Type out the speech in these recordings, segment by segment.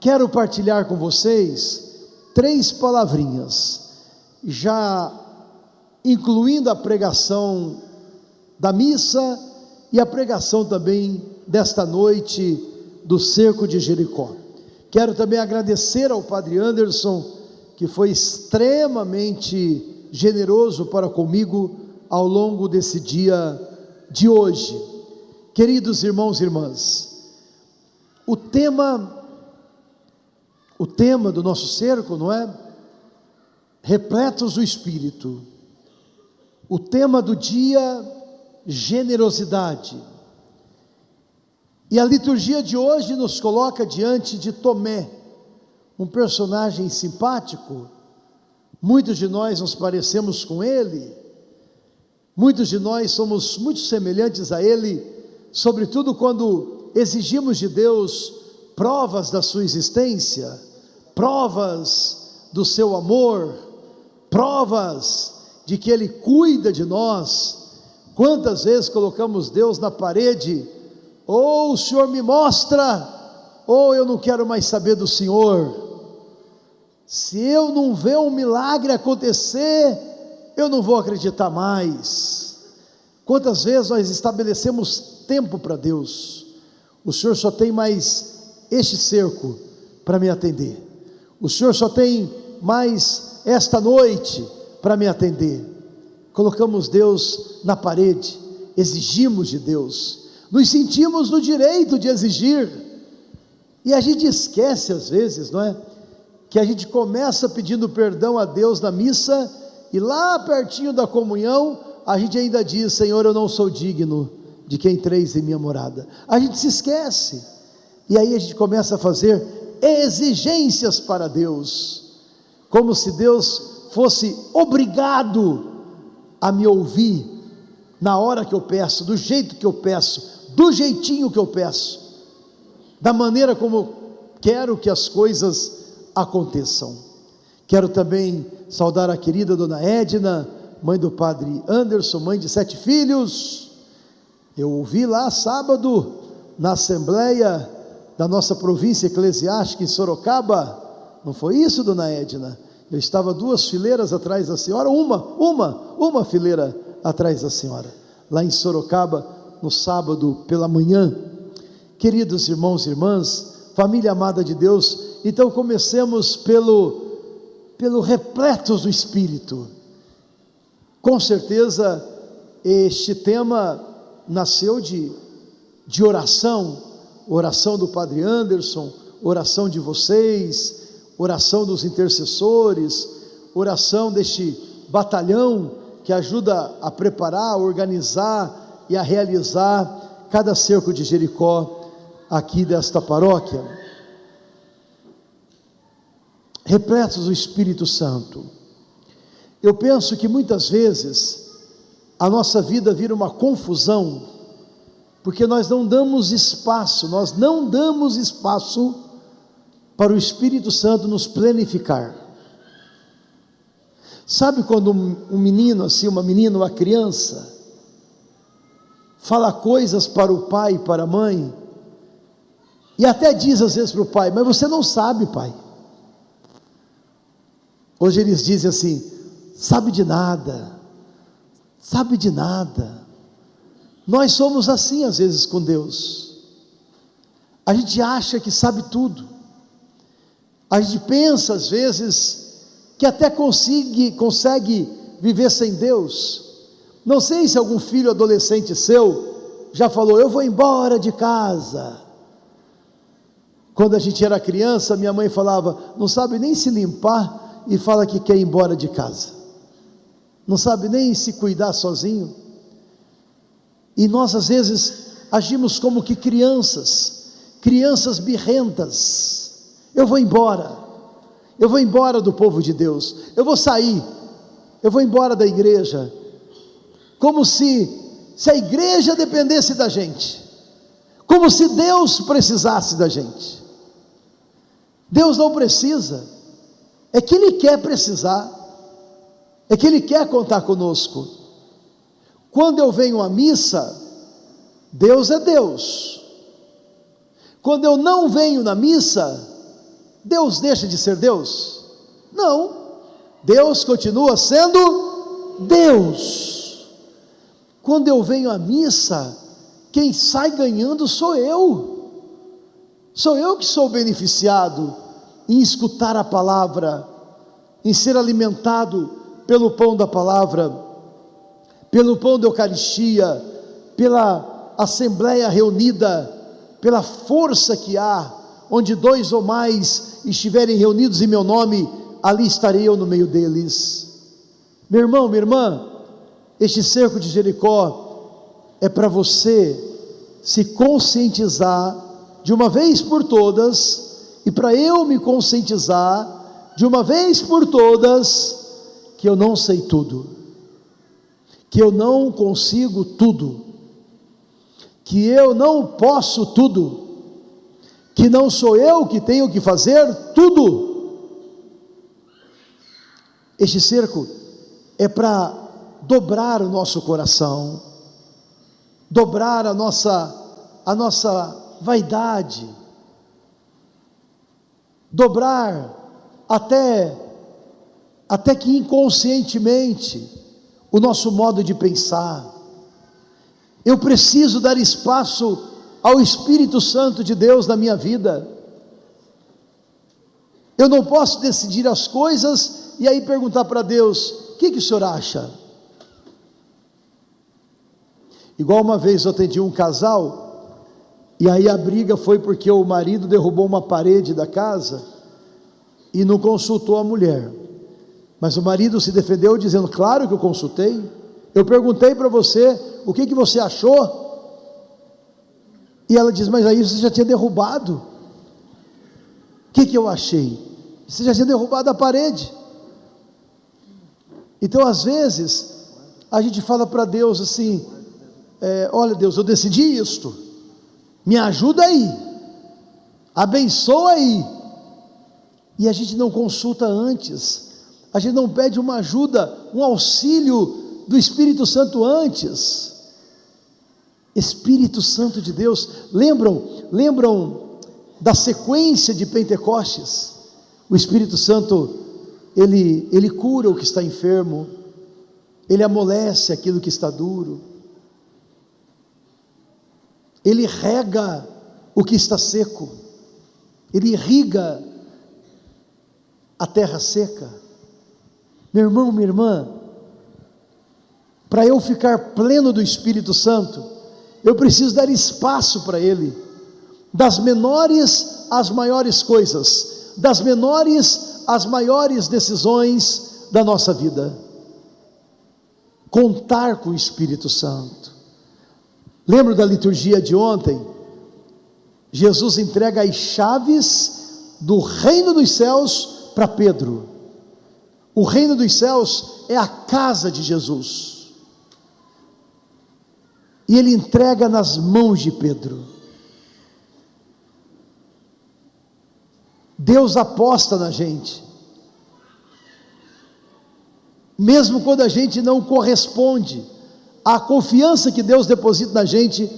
quero partilhar com vocês 3 palavrinhas, já incluindo a pregação da missa e a pregação também desta noite do cerco de Jericó. Quero também agradecer ao Padre Anderson, que foi extremamente generoso para comigo ao longo desse dia de hoje. Queridos irmãos e irmãs, o tema do nosso cerco, não é? Repletos do Espírito. O tema do dia, generosidade. E a liturgia de hoje nos coloca diante de Tomé, um personagem simpático. Muitos de nós nos parecemos com ele, muitos de nós somos muito semelhantes a ele, sobretudo quando exigimos de Deus provas da sua existência, provas do seu amor, provas de que Ele cuida de nós. Quantas vezes colocamos Deus na parede, ou o Senhor me mostra, ou eu não quero mais saber do Senhor. Se eu não ver um milagre acontecer, eu não vou acreditar mais. Quantas vezes nós estabelecemos tempo para Deus? O Senhor só tem mais este cerco para me atender. O Senhor só tem mais esta noite para me atender. Colocamos Deus na parede, exigimos de Deus, nos sentimos no direito de exigir, e a gente esquece às vezes, não é? Que a gente começa pedindo perdão a Deus na missa, e lá pertinho da comunhão, a gente ainda diz: Senhor, eu não sou digno de que entreis em minha morada. A gente se esquece, e aí a gente começa a fazer exigências para Deus, como se Deus fosse obrigado a me ouvir na hora que eu peço, do jeito que eu peço, do jeitinho que eu peço, da maneira como eu quero que as coisas aconteçam. Quero também saudar a querida dona Edna, mãe do Padre Anderson, mãe de 7 filhos. Eu ouvi lá sábado, na assembleia da nossa província eclesiástica em Sorocaba. Não foi isso, dona Edna? Eu estava 2 fileiras atrás da senhora, uma fileira atrás da senhora, lá em Sorocaba, no sábado pela manhã. Queridos irmãos e irmãs, família amada de Deus, então comecemos pelo repletos do Espírito. Com certeza este tema nasceu de oração do Padre Anderson, oração de vocês, oração dos intercessores, oração deste batalhão que ajuda a preparar, a organizar e a realizar cada cerco de Jericó aqui desta paróquia. Repletos do Espírito Santo. Eu penso que muitas vezes a nossa vida vira uma confusão, porque nós não damos espaço para o Espírito Santo nos plenificar. Sabe quando um menino assim, uma menina, uma criança fala coisas para o pai e para a mãe, e até diz às vezes para o pai: mas você não sabe, pai. Hoje eles dizem assim: sabe de nada. Nós somos assim às vezes com Deus. A gente acha que sabe tudo. A gente pensa às vezes que até consegue viver sem Deus. Não sei se algum filho adolescente seu já falou: eu vou embora de casa. Quando a gente era criança, minha mãe falava: não sabe nem se limpar e fala que quer ir embora de casa, não sabe nem se cuidar sozinho. E nós às vezes agimos como que crianças birrentas. Eu vou embora do povo de Deus, eu vou sair, eu vou embora da igreja, como se a igreja dependesse da gente, como se Deus precisasse da gente. Deus não precisa, é que Ele quer precisar, é que Ele quer contar conosco. Quando eu venho à missa, Deus é Deus. Quando eu não venho na missa, Deus deixa de ser Deus? Não, Deus continua sendo Deus. Quando eu venho à missa, quem sai ganhando sou eu que sou beneficiado em escutar a palavra, em ser alimentado pelo pão da palavra, pelo pão da Eucaristia, pela assembleia reunida, pela força que há, onde 2 ou mais estiverem reunidos em meu nome, ali estarei eu no meio deles. Meu irmão, minha irmã, este cerco de Jericó é para você se conscientizar de uma vez por todas, e para eu me conscientizar de uma vez por todas, que eu não sei tudo, que eu não consigo tudo, que eu não posso tudo, que não sou eu que tenho que fazer tudo. Este cerco é para dobrar o nosso coração, dobrar a nossa vaidade, dobrar até que inconscientemente o nosso modo de pensar. Eu preciso dar espaço ao Espírito Santo de Deus na minha vida. Eu não posso decidir as coisas e aí perguntar para Deus: o que o senhor acha? Igual uma vez eu atendi um casal, e aí a briga foi porque o marido derrubou uma parede da casa e não consultou a mulher, mas o marido se defendeu dizendo: claro que eu consultei, eu perguntei para você, o que você achou? E ela diz: mas aí você já tinha derrubado. O que eu achei? Você já tinha derrubado a parede. Então às vezes a gente fala para Deus assim: olha Deus, eu decidi isto, me ajuda aí, abençoa aí, e a gente não consulta antes, a gente não pede uma ajuda, um auxílio do Espírito Santo antes. Espírito Santo de Deus, lembram da sequência de Pentecostes? O Espírito Santo, ele cura o que está enfermo, ele amolece aquilo que está duro, ele rega o que está seco, ele irriga a terra seca. Meu irmão, minha irmã, para eu ficar pleno do Espírito Santo, eu preciso dar espaço para Ele, das menores às maiores coisas, das menores às maiores decisões da nossa vida. Contar com o Espírito Santo. Lembro da liturgia de ontem? Jesus entrega as chaves do reino dos céus para Pedro. O reino dos céus é a casa de Jesus, e ele entrega nas mãos de Pedro. Deus aposta na gente, mesmo quando a gente não corresponde à confiança que Deus deposita na gente,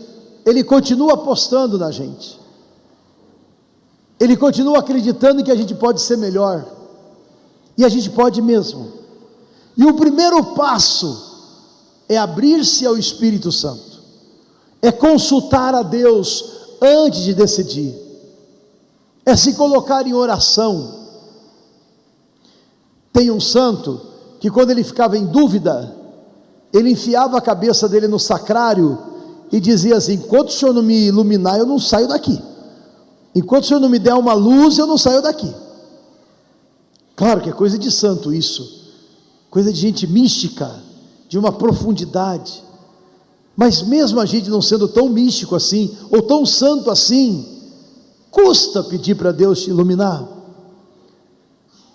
Ele continua apostando na gente, Ele continua acreditando que a gente pode ser melhor, e a gente pode mesmo. E o primeiro passo é abrir-se ao Espírito Santo, é consultar a Deus antes de decidir, é se colocar em oração. Tem um santo que, quando ele ficava em dúvida, ele enfiava a cabeça dele no sacrário e dizia assim: enquanto o senhor não me iluminar, eu não saio daqui, enquanto o senhor não me der uma luz, eu não saio daqui. Claro que é coisa de santo isso, coisa de gente mística, de uma profundidade. Mas mesmo a gente não sendo tão místico assim, ou tão santo assim, custa pedir para Deus te iluminar,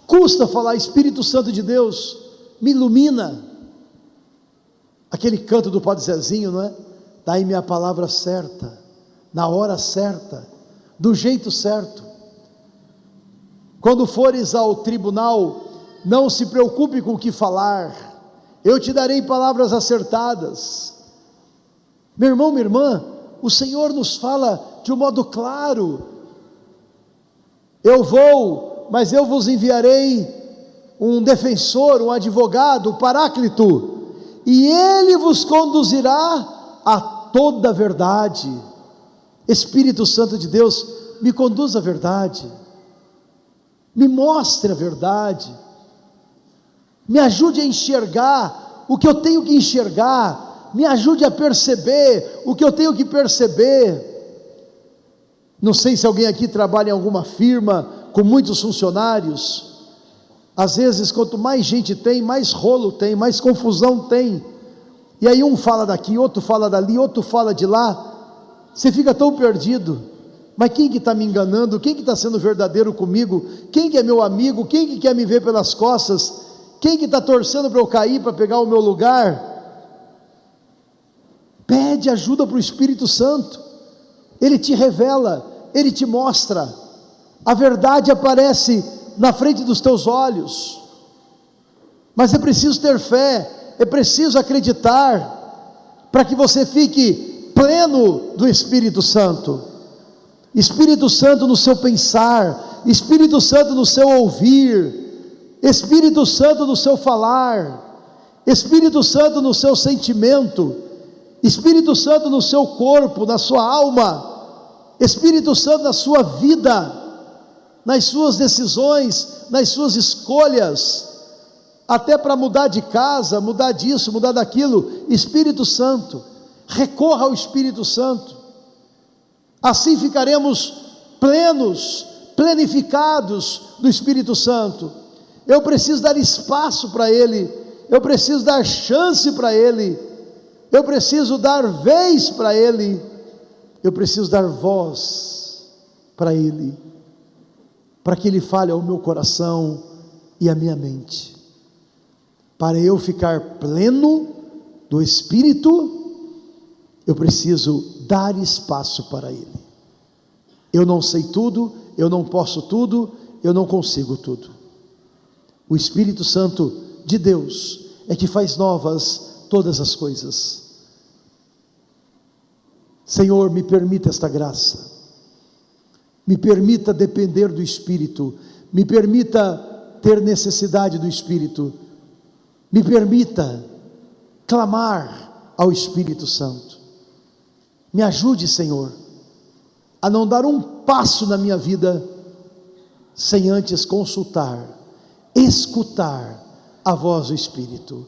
custa falar: Espírito Santo de Deus, me ilumina. Aquele canto do Padre Zezinho, não é? Dai-me a palavra certa, na hora certa, do jeito certo. Quando fores ao tribunal, não se preocupe com o que falar, eu te darei palavras acertadas. Meu irmão, minha irmã, o Senhor nos fala de um modo claro, Eu vou, mas eu vos enviarei um defensor, um advogado, o Paráclito, e ele vos conduzirá a toda a verdade. Espírito Santo de Deus, me conduz à verdade, me mostre a verdade, me ajude a enxergar o que eu tenho que enxergar, me ajude a perceber o que eu tenho que perceber. Não sei se alguém aqui trabalha em alguma firma com muitos funcionários. Às vezes, quanto mais gente tem, mais rolo tem, mais confusão tem, e aí um fala daqui, outro fala dali, outro fala de lá, você fica tão perdido. Mas quem que está me enganando? Quem que está sendo verdadeiro comigo? Quem que é meu amigo? Quem que quer me ver pelas costas? Quem que está torcendo para eu cair, para pegar o meu lugar? Pede ajuda para o Espírito Santo, ele te revela, ele te mostra, a verdade aparece na frente dos teus olhos, mas é preciso ter fé, é preciso acreditar, para que você fique pleno do Espírito Santo. Espírito Santo no seu pensar, Espírito Santo no seu ouvir, Espírito Santo no seu falar, Espírito Santo no seu sentimento, Espírito Santo no seu corpo, na sua alma, Espírito Santo na sua vida, nas suas decisões, nas suas escolhas, até para mudar de casa, mudar disso, mudar daquilo. Espírito Santo, recorra ao Espírito Santo, assim ficaremos plenos, plenificados do Espírito Santo. Eu preciso dar espaço para Ele, eu preciso dar chance para Ele, eu preciso dar vez para Ele, eu preciso dar voz para Ele, para que Ele fale ao meu coração e à minha mente, para eu ficar pleno do Espírito. Eu preciso dar espaço para Ele. Eu não sei tudo, eu não posso tudo, eu não consigo tudo. O Espírito Santo de Deus é que faz novas todas as coisas. Senhor, me permita esta graça, me permita depender do Espírito, me permita ter necessidade do Espírito, me permita clamar ao Espírito Santo. Me ajude, Senhor, a não dar um passo na minha vida sem antes consultar, escutar a voz do Espírito.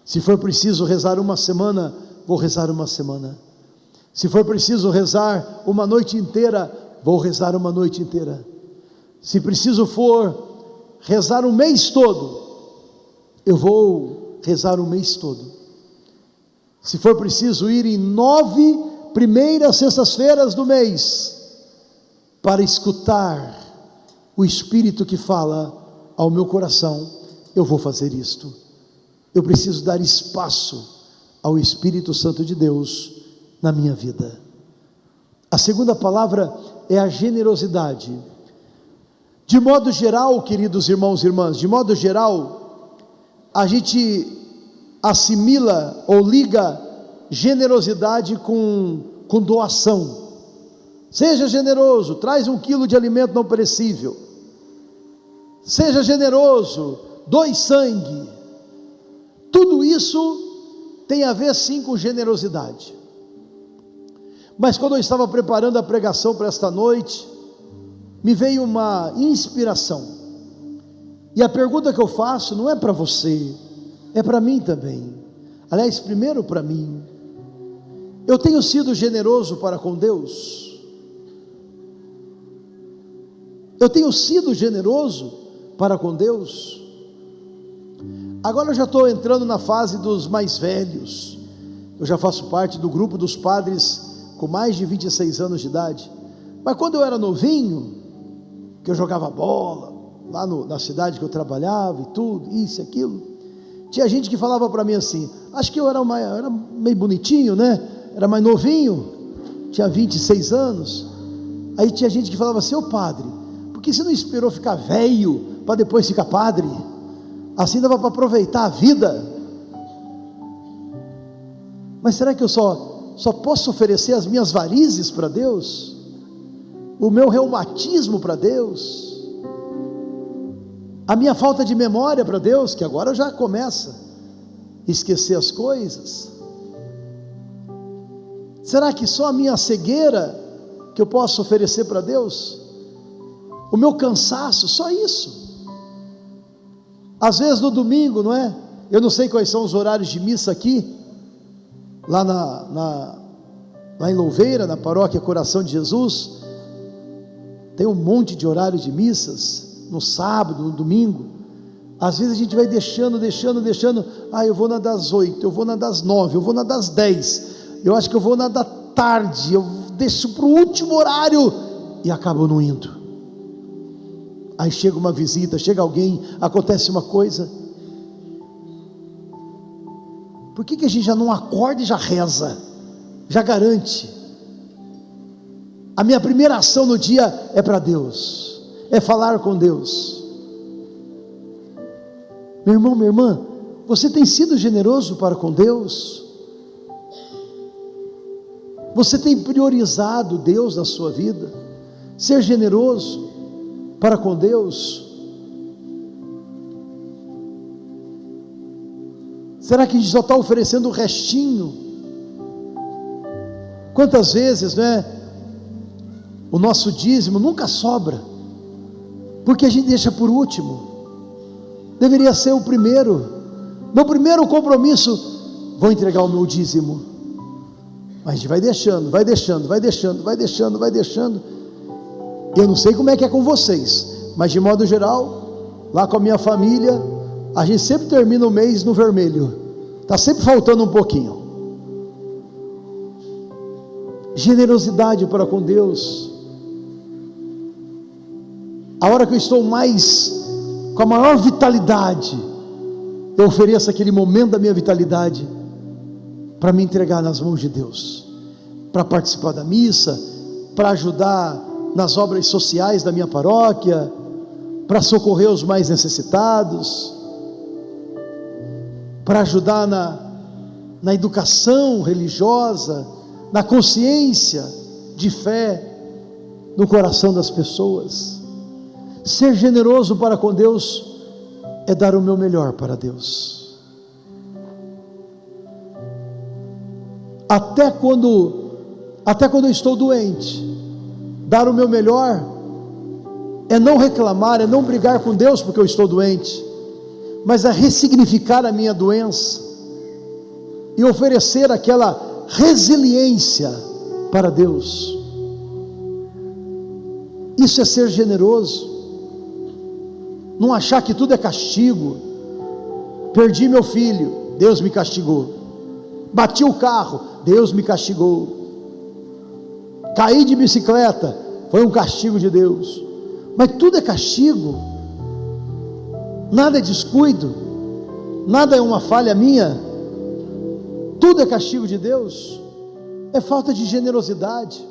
Se for preciso rezar uma semana, vou rezar uma semana. Se for preciso rezar uma noite inteira, vou rezar uma noite inteira. Se preciso for rezar um mês todo, eu vou rezar um mês todo. Se for preciso ir em 9 primeiras sextas-feiras do mês, para escutar o Espírito que fala ao meu coração, eu vou fazer isto. Eu preciso dar espaço ao Espírito Santo de Deus na minha vida. A segunda palavra é a generosidade. De modo geral, queridos irmãos e irmãs, de modo geral, a gente assimila ou liga generosidade com doação. Seja generoso, traz 1 quilo de alimento não perecível. Seja generoso, doe sangue. Tudo isso tem a ver sim com generosidade. Mas quando eu estava preparando a pregação para esta noite, me veio uma inspiração. E a pergunta que eu faço não é para você, é para mim também. Aliás, primeiro para mim. Eu tenho sido generoso para com Deus? Eu tenho sido generoso para com Deus? Agora eu já estou entrando na fase dos mais velhos. Eu já faço parte do grupo dos padres com mais de 26 anos de idade. Mas quando eu era novinho, que eu jogava bola lá na cidade que eu trabalhava e tudo, isso e aquilo, tinha gente que falava para mim assim, acho que eu era meio bonitinho, né? Era mais novinho, tinha 26 anos, aí tinha gente que falava assim, ô padre, por que você não esperou ficar velho, para depois ficar padre? Assim dava para aproveitar a vida. Mas será que eu só posso oferecer as minhas varizes para Deus? o meu reumatismo para Deus, a minha falta de memória para Deus, que agora já começa a esquecer as coisas? Será que só a minha cegueira que eu posso oferecer para Deus? O meu cansaço, só isso? Às vezes no domingo, não é? Eu não sei quais são os horários de missa aqui, lá lá em Louveira, na paróquia Coração de Jesus, tem um monte de horários de missas, no sábado, no domingo. Às vezes a gente vai deixando, eu vou na das 8, eu vou na das 9, eu vou na das 10, eu acho que eu vou na da tarde, eu deixo para o último horário, e acabo não indo. Aí chega uma visita, chega alguém, acontece uma coisa. Por que a gente já não acorda e já reza, já garante? A minha primeira ação no dia é para Deus, é falar com Deus. Meu irmão, minha irmã, você tem sido generoso para com Deus? Você tem priorizado Deus na sua vida? Ser generoso para com Deus? Será que a gente só está oferecendo o restinho? Quantas vezes, né? O nosso dízimo nunca sobra, porque a gente deixa por último. Deveria ser o primeiro. Meu primeiro compromisso: vou entregar o meu dízimo. Mas a gente vai deixando. Eu não sei como é que é com vocês, mas de modo geral, lá com a minha família, a gente sempre termina o mês no vermelho. Está sempre faltando um pouquinho. Generosidade para com Deus. A hora que eu estou com a maior vitalidade, eu ofereço aquele momento da minha vitalidade para me entregar nas mãos de Deus, para participar da missa, para ajudar nas obras sociais da minha paróquia, para socorrer os mais necessitados, para ajudar na educação religiosa, na consciência de fé no coração das pessoas. Ser generoso para com Deus é dar o meu melhor para Deus. Até quando eu estou doente, dar o meu melhor é não reclamar, é não brigar com Deus porque eu estou doente, mas é ressignificar a minha doença e oferecer aquela resiliência para Deus. Isso é ser generoso. Não achar que tudo é castigo. Perdi meu filho, Deus me castigou. Bati o carro, Deus me castigou. Caí de bicicleta, foi um castigo de Deus. Mas tudo é castigo. Nada é descuido, nada é uma falha minha. Tudo é castigo de Deus. É falta de generosidade.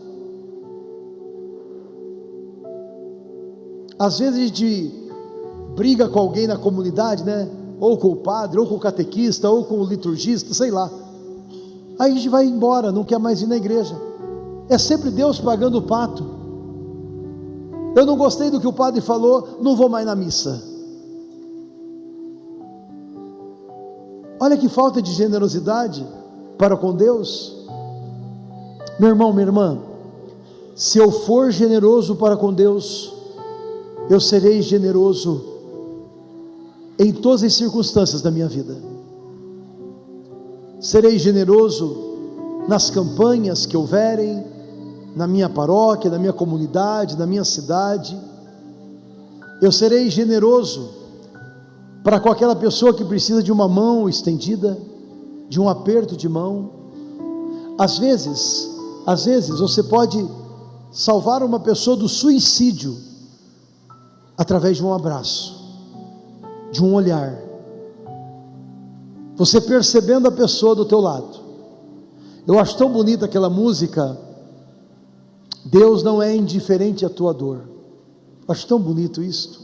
Às vezes a gente briga com alguém na comunidade, né? Ou com o padre, ou com o catequista, ou com o liturgista, sei lá. Aí a gente vai embora, não quer mais ir na igreja. É sempre Deus pagando o pato. Eu não gostei do que o padre falou, não vou mais na missa. Olha que falta de generosidade para com Deus. Meu irmão, minha irmã, se eu for generoso para com Deus, eu serei generoso em todas as circunstâncias da minha vida. Serei generoso nas campanhas que houverem, na minha paróquia, na minha comunidade, na minha cidade. Eu serei generoso para com aquela pessoa que precisa de uma mão estendida, de um aperto de mão. Às vezes você pode salvar uma pessoa do suicídio através de um abraço, de um olhar, você percebendo a pessoa do teu lado. Eu acho tão bonita aquela música, Deus não é indiferente à tua dor. Eu acho tão bonito isto.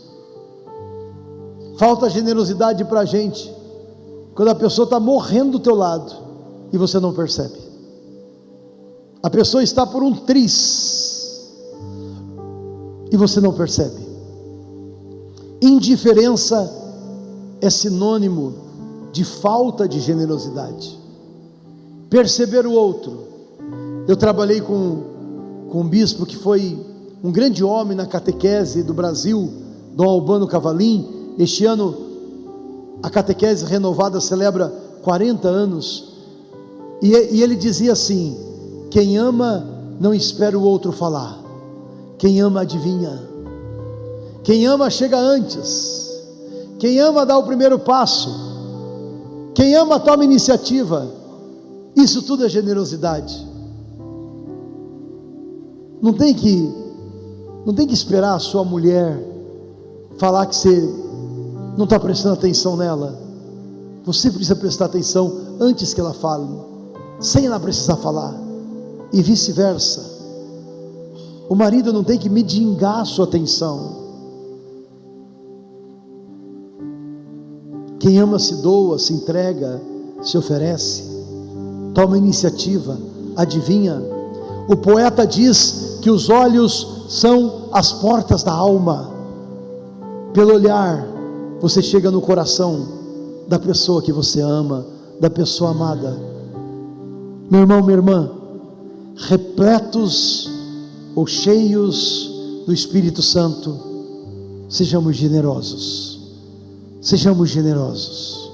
Falta generosidade para a gente, quando a pessoa está morrendo do teu lado, e você não percebe. A pessoa está por um tris, e você não percebe. Indiferença é sinônimo de falta de generosidade. Perceber o outro. Eu trabalhei com um bispo que foi um grande homem na catequese do Brasil, Dom Albano Cavalim. Este ano a catequese renovada celebra 40 anos, e ele dizia assim: quem ama não espera o outro falar, quem ama adivinha, quem ama chega antes, quem ama dá o primeiro passo, quem ama toma iniciativa. Isso tudo é generosidade. Não tem que esperar a sua mulher falar que você não está prestando atenção nela. Você precisa prestar atenção antes que ela fale, sem ela precisar falar, e vice-versa. O marido não tem que mendigar a sua atenção. Quem ama se doa, se entrega, se oferece, toma iniciativa, adivinha. O poeta diz que os olhos são as portas da alma. Pelo olhar você chega no coração da pessoa que você ama, da pessoa amada. Meu irmão, minha irmã, repletos ou cheios do Espírito Santo, sejamos generosos. Sejamos generosos.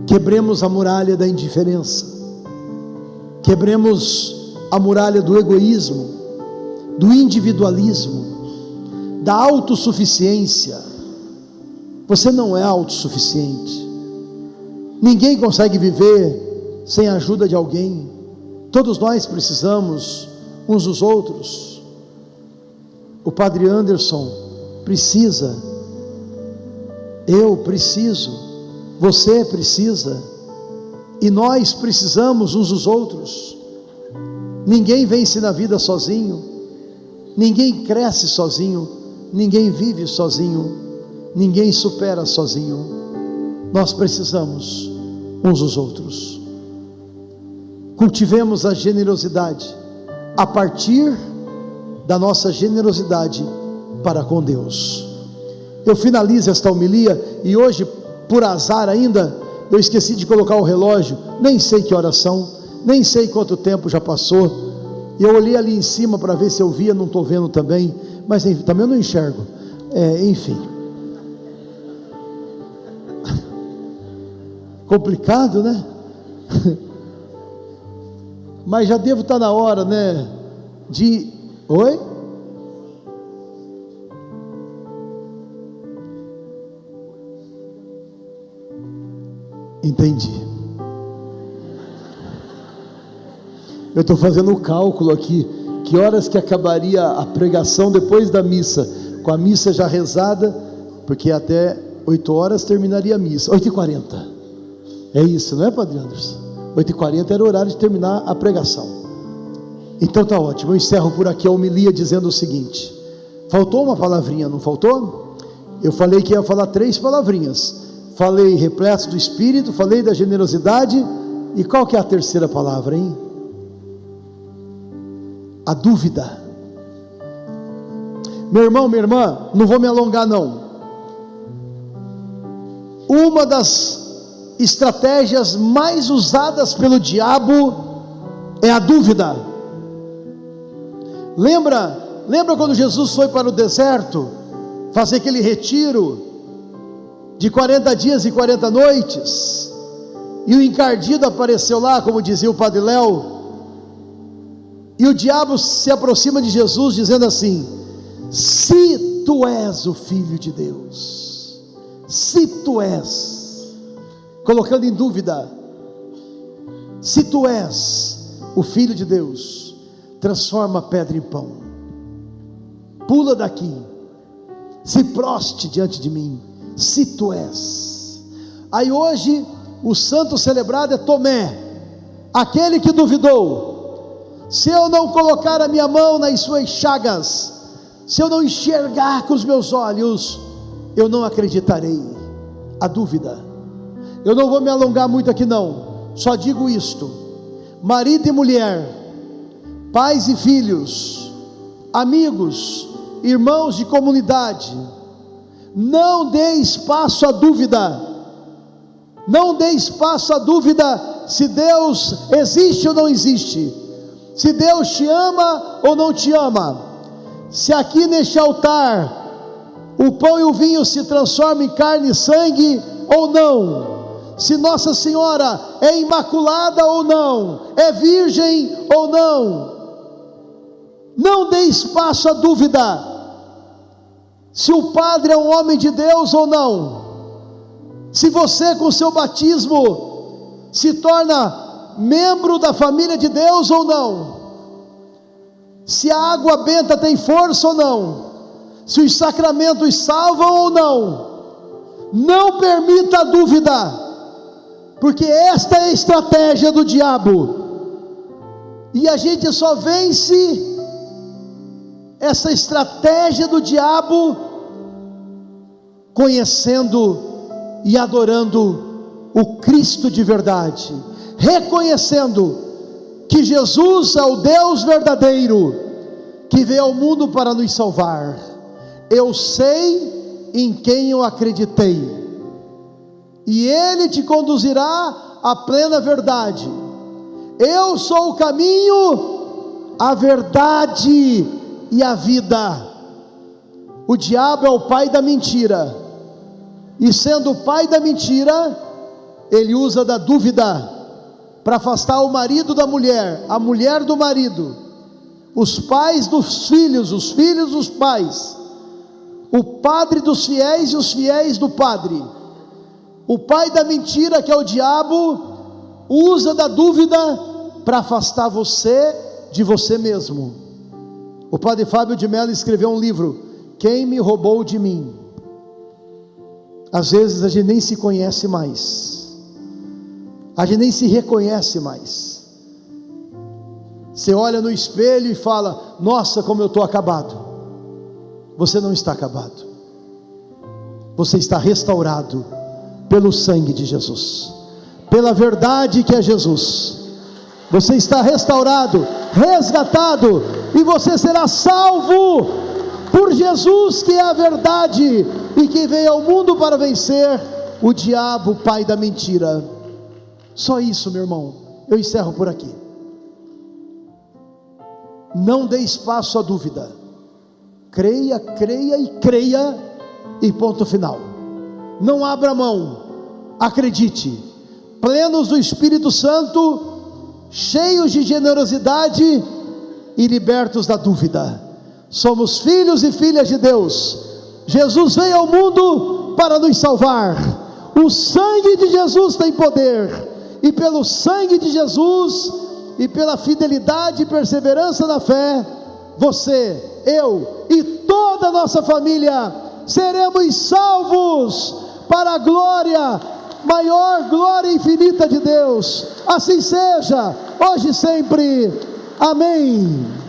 Quebremos a muralha da indiferença. Quebremos a muralha do egoísmo, do individualismo, da autossuficiência. Você não é autossuficiente. Ninguém consegue viver sem a ajuda de alguém. Todos nós precisamos uns dos outros. O Padre Anderson precisa, eu preciso, você precisa, e nós precisamos uns dos outros. Ninguém vence na vida sozinho, ninguém cresce sozinho, ninguém vive sozinho, ninguém supera sozinho. Nós precisamos uns dos outros. Cultivemos a generosidade a partir da nossa generosidade para com Deus. Eu finalizo esta homilia, e hoje, por azar ainda, eu esqueci de colocar o relógio, nem sei que horas são, nem sei quanto tempo já passou, e eu olhei ali em cima para ver se eu via, não estou vendo também, mas enfim, também eu não enxergo, enfim, complicado, né? Mas já devo estar na hora, né, oi? Entendi. Eu estou fazendo o cálculo aqui, que horas que acabaria a pregação depois da missa, com a missa já rezada, porque até 8 horas terminaria a missa, 8h40, é isso, não é, Padre Anderson? 8h40 era o horário de terminar a pregação. Então tá ótimo, eu encerro por aqui a homilia dizendo o seguinte: faltou uma palavrinha, não faltou? Eu falei que ia falar 3 palavrinhas. Falei repleto do Espírito, falei da generosidade, e qual que é a terceira palavra, hein? A dúvida. Meu irmão, minha irmã, não vou me alongar não. Uma das estratégias mais usadas pelo diabo é a dúvida. Lembra quando Jesus foi para o deserto fazer aquele retiro de 40 dias e 40 noites, e o encardido apareceu lá, como dizia o Padre Léo, e o diabo se aproxima de Jesus dizendo assim: se tu és o Filho de Deus, se tu és, colocando em dúvida, se tu és o Filho de Deus, transforma a pedra em pão, pula daqui, se proste diante de mim, se tu és. Aí hoje o santo celebrado é Tomé, aquele que duvidou: se eu não colocar a minha mão nas suas chagas, se eu não enxergar com os meus olhos, eu não acreditarei. A dúvida. Eu não vou me alongar muito aqui não, só digo isto: marido e mulher, pais e filhos, amigos, irmãos de comunidade, não dê espaço à dúvida. Não dê espaço à dúvida se Deus existe ou não existe, se Deus te ama ou não te ama, se aqui neste altar o pão e o vinho se transformam em carne e sangue ou não, se Nossa Senhora é imaculada ou não, é virgem ou não. Não dê espaço à dúvida se o padre é um homem de Deus ou não, se você com seu batismo se torna membro da família de Deus ou não, se a água benta tem força ou não, se os sacramentos salvam ou não. Não permita a dúvida, porque esta é a estratégia do diabo, e a gente só vence essa estratégia do diabo conhecendo e adorando o Cristo de verdade, reconhecendo que Jesus é o Deus verdadeiro, que veio ao mundo para nos salvar. Eu sei em quem eu acreditei, e Ele te conduzirá à plena verdade. Eu sou o caminho, a verdade e a vida. O diabo é o pai da mentira, e sendo o pai da mentira, ele usa da dúvida para afastar o marido da mulher, a mulher do marido, os pais dos filhos, os filhos dos pais, o padre dos fiéis e os fiéis do padre. O pai da mentira, que é o diabo, usa da dúvida para afastar você de você mesmo. O padre Fábio de Mello escreveu um livro, Quem me roubou de mim? Às vezes a gente nem se conhece mais, a gente nem se reconhece mais. Você olha no espelho e fala: nossa, como eu estou acabado. Você não está acabado, você está restaurado pelo sangue de Jesus, pela verdade que é Jesus. Você está restaurado, resgatado, e você será salvo por Jesus, que é a verdade, e que veio ao mundo para vencer o diabo, o pai da mentira. Só isso, meu irmão. Eu encerro por aqui. Não dê espaço à dúvida. Creia, creia e creia, e ponto final. Não abra mão. Acredite. Plenos do Espírito Santo, cheios de generosidade e libertos da dúvida. Somos filhos e filhas de Deus. Jesus veio ao mundo para nos salvar. O sangue de Jesus tem poder, e pelo sangue de Jesus e pela fidelidade e perseverança na fé, você, eu e toda a nossa família seremos salvos para a glória, maior glória infinita de Deus. Assim seja, hoje e sempre. Amém.